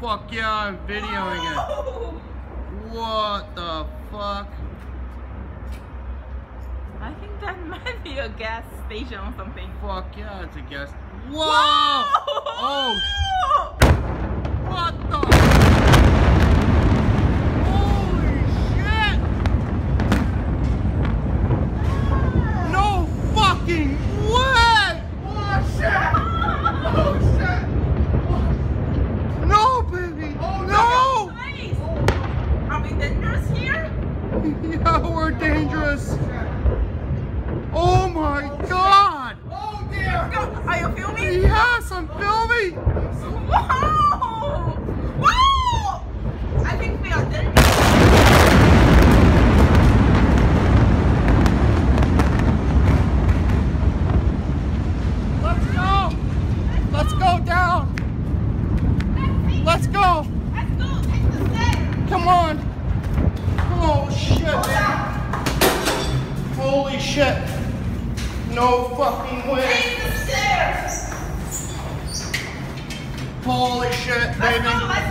fuck yeah, I'm videoing it. What the fuck? I think that might be a gas station or something. Fuck yeah, it's a gas. Whoa! Whoa! Oh! What the? Holy shit! No fucking way! Oh shit! Oh shit! No, baby! Oh, no! Nice. Are we dangerous here? Yeah, we're dangerous. Oh my god! Oh dear! Are you filming? Yes, I'm filming! Wow! Wow! I think we are dangerous. Let's go! Let's go down! Let's go! Let's go! Take the stairs! Come on! Oh shit! Holy shit! No fucking way! Take the stairs! Holy shit, baby! Let's